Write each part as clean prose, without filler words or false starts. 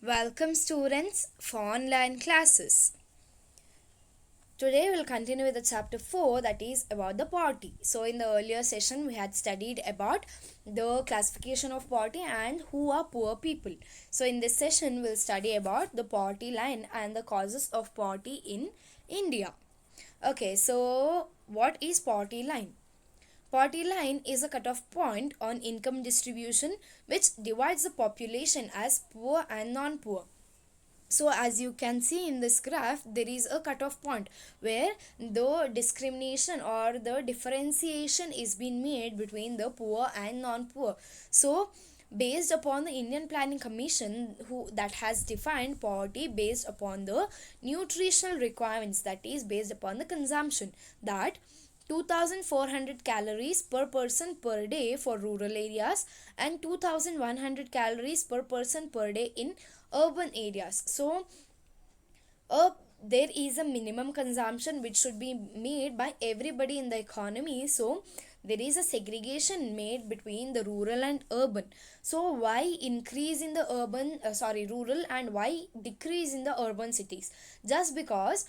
Welcome students for online classes. Today we'll continue with the chapter 4, that is about the poverty. So in the earlier session we had studied about the classification of poverty and who are poor people. So in this session we'll study about the poverty line and the causes of poverty in India. Okay, so what is poverty line? Poverty line is a cutoff point on income distribution which divides the population as poor and non-poor. So as you can see in this graph, there is a cutoff point where the discrimination or the differentiation is being made between the poor and non-poor. So based upon the Indian Planning Commission who that has defined poverty based upon the nutritional requirements, that is based upon the consumption, that 2400 calories per person per day for rural areas and 2100 calories per person per day in urban areas. So there is a minimum consumption which should be made by everybody in the economy. So there is a segregation made between the rural and urban. So why increase in the rural, and why decrease in the urban cities? Just because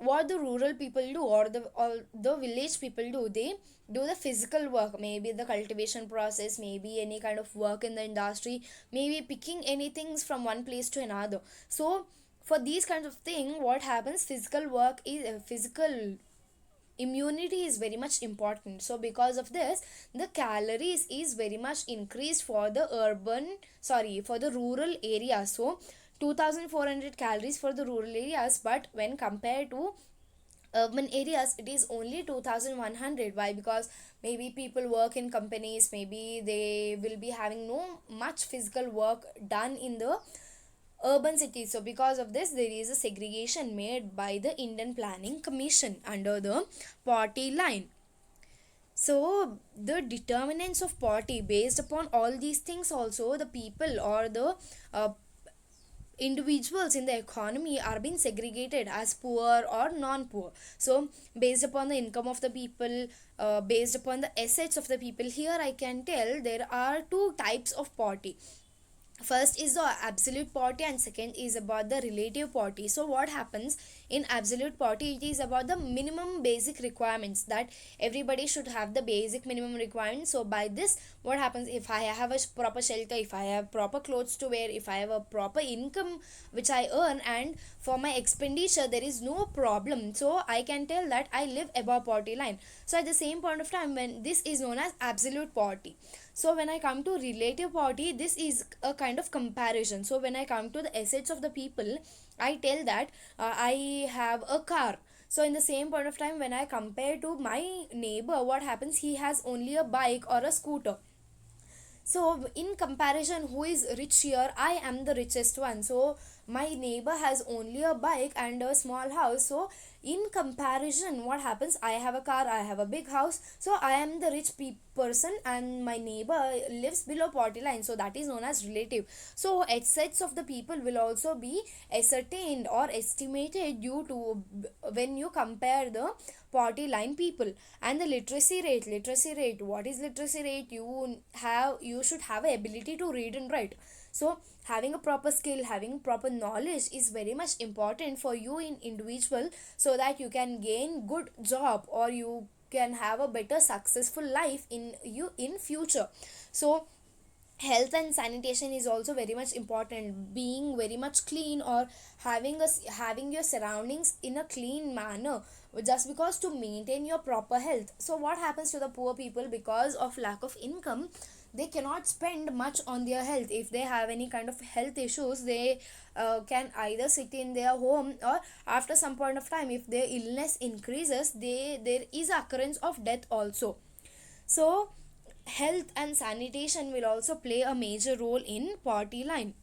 what the rural people do, or the village people do, they do the physical work, maybe the cultivation process, maybe any kind of work in the industry, maybe picking anything from one place to another. So for these kinds of thing, what happens, physical work is physical immunity is very much important. So because of this, the calories is very much increased for the for the rural area. So 2400 calories for the rural areas, but when compared to urban areas it is only 2100. Why? Because maybe people work in companies, maybe they will be having no much physical work done in the urban cities. So because of this, there is a segregation made by the Indian Planning Commission under the poverty line. So the determinants of poverty, based upon all these things, also the people or the uh, individuals in the economy are being segregated as poor or non-poor. So based upon the income of the people, based upon the assets of the people, here I can tell there are two types of poverty. First is the absolute poverty and second is about the relative poverty. So what happens in absolute poverty, it is about the minimum basic requirements, that everybody should have the basic minimum requirements. So by this, what happens, if I have a proper shelter, if I have proper clothes to wear, if I have a proper income which I earn, and for my expenditure there is no problem, so I can tell that I live above poverty line. So at the same point of time, when this is known as absolute poverty. So when I come to relative poverty, this is a kind of comparison. So when I come to the assets of the people, I tell that I have a car. So in the same point of time, when I compare to my neighbor, what happens, he has only a bike or a scooter. So in comparison, who is rich here? I am the richest one. So my neighbor has only a bike and a small house. So in comparison, what happens, I have a car, I have a big house, so I am the rich person and my neighbor lives below poverty line. So that is known as relative. So assets of the people will also be ascertained or estimated due to when you compare the poverty line people. And the literacy rate, what is literacy rate? You should have a ability to read and write. So having a proper skill, having proper knowledge is very much important for you in individual, so that you can gain good job or you can have a better successful life in future. So health and sanitation is also very much important, being very much clean or having your surroundings in a clean manner, just because to maintain your proper health. So what happens to the poor people, because of lack of income, they cannot spend much on their health. If they have any kind of health issues, they can either sit in their home, or after some point of time, if their illness increases, there is occurrence of death also. So health and sanitation will also play a major role in poverty line.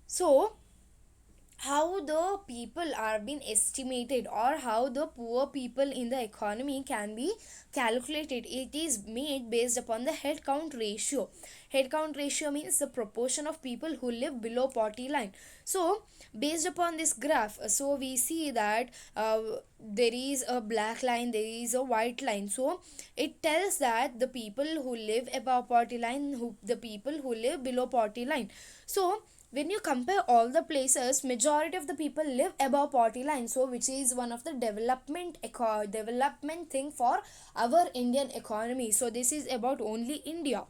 So how the people are being estimated, or how the poor people in the economy can be calculated, it is made based upon the head count ratio. Head count ratio means the proportion of people who live below poverty line. So based upon this graph, so we see that there is a black line, there is a white line. So it tells that the people who live above poverty line, the people who live below poverty line. So when you compare all the places, majority of the people live above poverty line, so which is one of the development thing for our Indian economy. So this is about only India.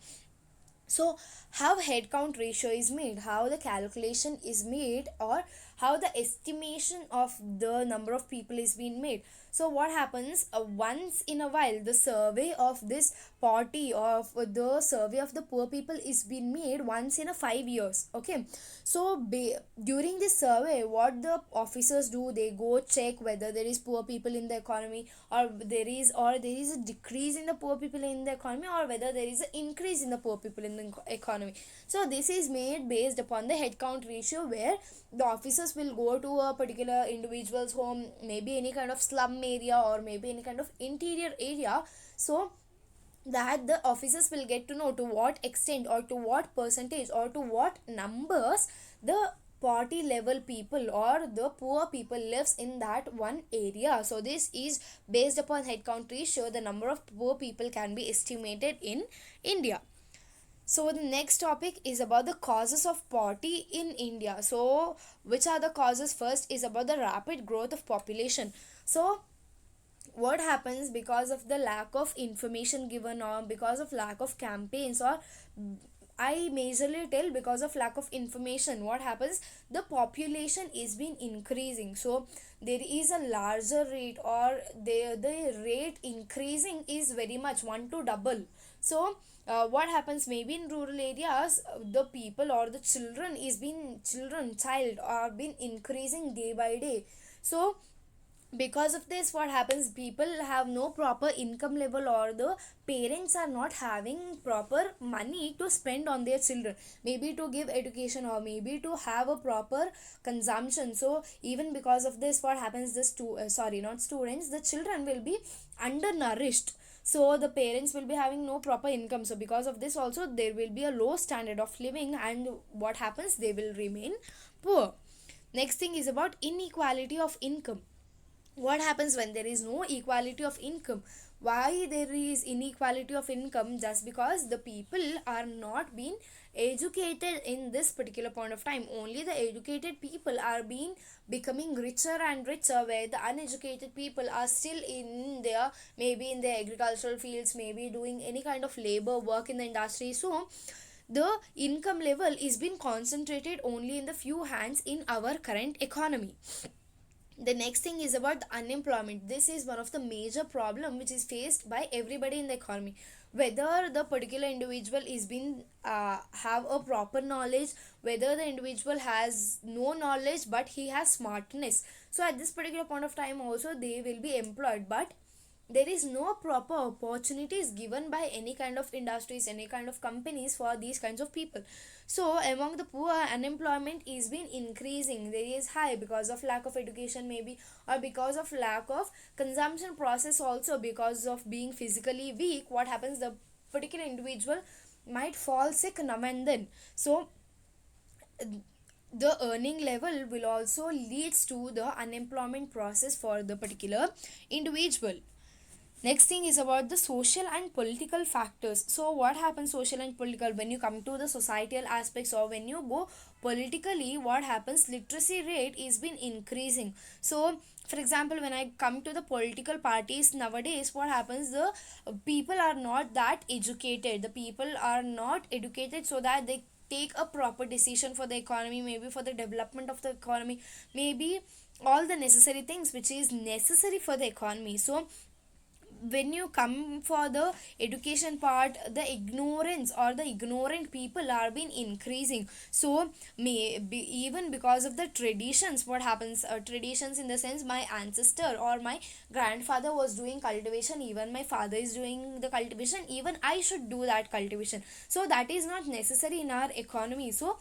So how head count ratio is made, how the calculation is made, or how the estimation of the number of people is being made. So what happens, once in a while the survey of this party of the survey of the poor people is being made once in a 5 years. Okay, so during this survey, what the officers do, they go check whether there is poor people in the economy, or there is a decrease in the poor people in the economy, or whether there is an increase in the poor people in the economy. So this is made based upon the head count ratio, where the officers will go to a particular individual's home, maybe any kind of slum area or maybe any kind of interior area, so that the officers will get to know to what extent or to what percentage or to what numbers the poverty level people or the poor people lives in that one area. So this is based upon head count ratio, the number of poor people can be estimated in India. So the next topic is about the causes of poverty in India. So which are the causes? First is about the rapid growth of population. So what happens, because of the lack of information given, or because of lack of campaigns, or I majorly tell because of lack of information, what happens, the population is been increasing, so there is a larger rate, or the rate increasing is very much, one to double. So what happens, maybe in rural areas, the people or the children is been child are been increasing day by day. So because of this, what happens, people have no proper income level, or the parents are not having proper money to spend on their children, maybe to give education or maybe to have a proper consumption. So even because of this, what happens, sorry, not students, the children will be undernourished, so the parents will be having no proper income. So because of this also, there will be a low standard of living, and what happens, they will remain poor. Next thing is about inequality of income. What happens when there is no equality of income? Why there is inequality of income? Just because the people are not being educated in this particular point of time. Only the educated people are being becoming richer and richer, where the uneducated people are still in their, maybe in their agricultural fields, maybe doing any kind of labor work in the industry. So the income level is being concentrated only in the few hands in our current economy. The next thing is about the unemployment. This is one of the major problem which is faced by everybody in the economy, whether the particular individual is being have a proper knowledge, whether the individual has no knowledge but he has smartness. So at this particular point of time also, they will be employed, but there is no proper opportunities given by any kind of industries, any kind of companies for these kinds of people. So among the poor, unemployment is been increasing, there is high, because of lack of education maybe, or because of lack of consumption process also, because of being physically weak. What happens, the particular individual might fall sick now and then. So the earning level will also leads to the unemployment process for the particular individual. Next thing is about the social and political factors. So what happens, social and political, when you come to the societal aspects, or when you go politically, what happens, literacy rate is been increasing. So for example, when I come to the political parties nowadays, what happens, the people are not that educated, the people are not educated, so that they take a proper decision for the economy, maybe for the development of the economy, maybe all the necessary things which is necessary for the economy. So when you come for the education part, the ignorance or the ignorant people are been increasing. So even because of the traditions, what happens, traditions in the sense, my ancestor or my grandfather was doing cultivation, even my father is doing the cultivation, even I should do that cultivation. So that is not necessary in our economy. So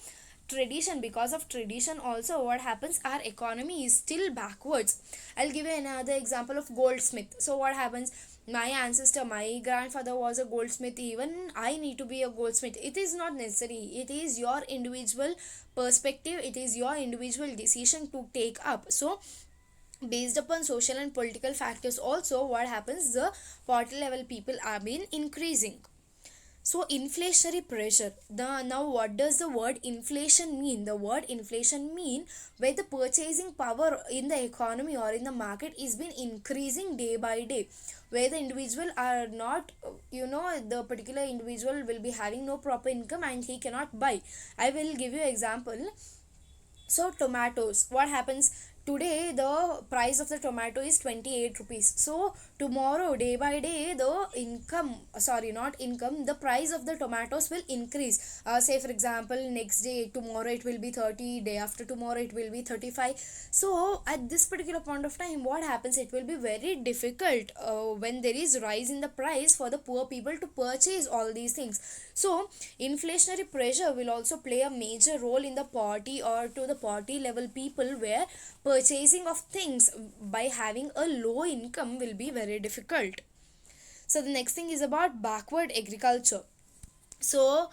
tradition, because of tradition also, what happens, our economy is still backwards. I'll give you another example of goldsmith. So what happens, my ancestor, my grandfather was a goldsmith, even I need to be a goldsmith. It is not necessary, it is your individual perspective, it is your individual decision to take up. So based upon social and political factors also, what happens, the poverty level people are been increasing. So inflationary pressure. Now what does the word inflation mean? The word inflation mean where the purchasing power in the economy or in the market is been increasing day by day, where the individual are not, the particular individual will be having no proper income and he cannot buy. I will give you example. So tomatoes, what happens today? The price of the tomato is 28 rupees. So tomorrow, day by day, the income, sorry, not income, the price of the tomatoes will increase. Say for example, next day, tomorrow it will be 30, day after tomorrow it will be 35. So at this particular point of time, what happens? It will be very difficult when there is rise in the price for the poor people to purchase all these things. So inflationary pressure will also play a major role in the poverty or to the poverty level people, where purchasing of things by having a low income will be very difficult. So the next thing is about backward agriculture. So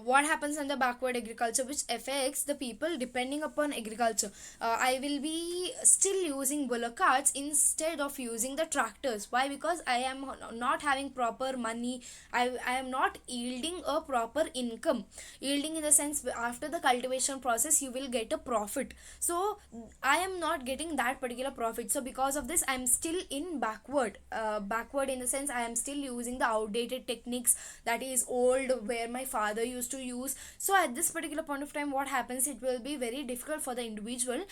what happens in the backward agriculture which affects the people depending upon agriculture? I will be still using bullock carts instead of using the tractors. Why? Because I am not having proper money. I am not yielding a proper income. Yielding in the sense, after the cultivation process you will get a profit. So I am not getting that particular profit. So because of this I am still in backward in the sense I am still using the outdated techniques, that is old, where my father used to use. So at this particular point of time, what happens? It will be very difficult for the individual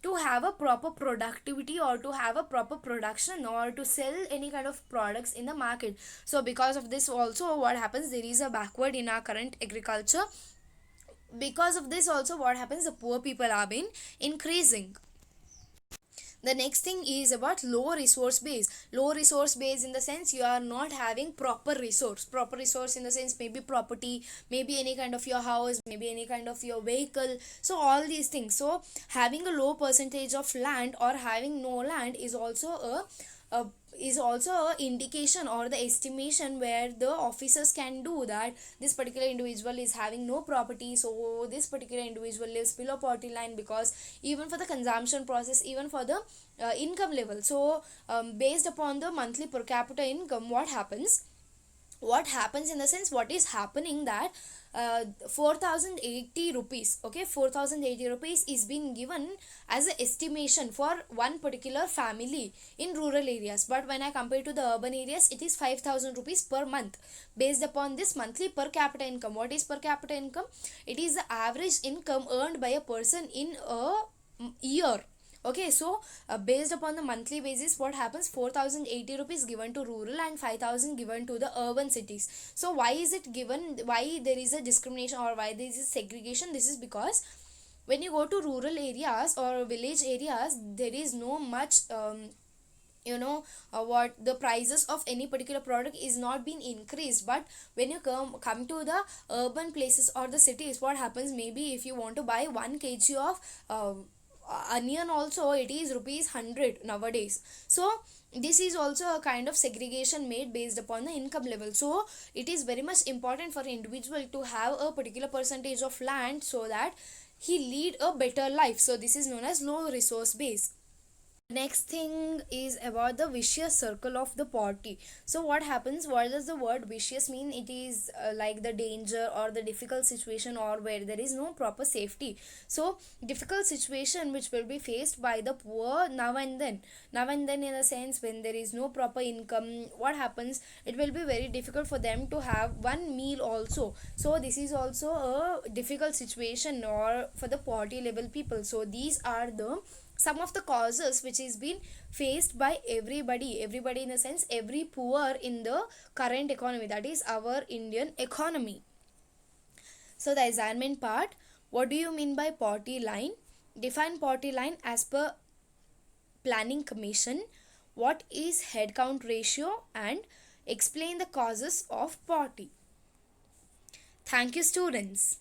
to have a proper productivity or to have a proper production or to sell any kind of products in the market. So because of this also, what happens? There is a backward in our current agriculture. Because of this also, what happens? The poor people are been increasing. The next thing is about low resource base. Low resource base in the sense you are not having proper resource in the sense maybe property, maybe any kind of your house, maybe any kind of your vehicle. So all these things. So having a low percentage of land or having no land is also a is also a indication or the estimation where the officers can do that this particular individual is having no property, so this particular individual lives below poverty line. Because even for the consumption process, even for the income level, so based upon the monthly per capita income, what happens in the sense, what is happening that 4080 rupees, okay, 4080 rupees is being given as an estimation for one particular family in rural areas. But when I compare to the urban areas, it is 5000 rupees per month, based upon this monthly per capita income. What is per capita income? It is the average income earned by a person in a year. Okay, so based upon the monthly basis, what happens? 4080 rupees given to rural and 5000 given to the urban cities. So why is it given? Why there is a discrimination or why there is a segregation? This is because when you go to rural areas or village areas, there is no much what the prices of any particular product is not being increased. But when you come to the urban places or the cities, what happens? Maybe if you want to buy 1 kg of onion also, it is rupees 100 nowadays. So this is also a kind of segregation made based upon the income level. So it is very much important for an individual to have a particular percentage of land so that he lead a better life. So this is known as low resource base. Next thing is about the vicious circle of the poverty. So what happens? What does the word vicious mean? It is like the danger or the difficult situation or where there is no proper safety. So difficult situation which will be faced by the poor now and then. Now and then in a sense, when there is no proper income, what happens? It will be very difficult for them to have one meal also. So this is also a difficult situation or for the poverty level people. So these are the some of the causes which is being faced by everybody in a sense, every poor in the current economy, that is our Indian economy. So the assignment part, what do you mean by poverty line? Define poverty line as per planning commission. What is head count ratio? And explain the causes of poverty. Thank you, students.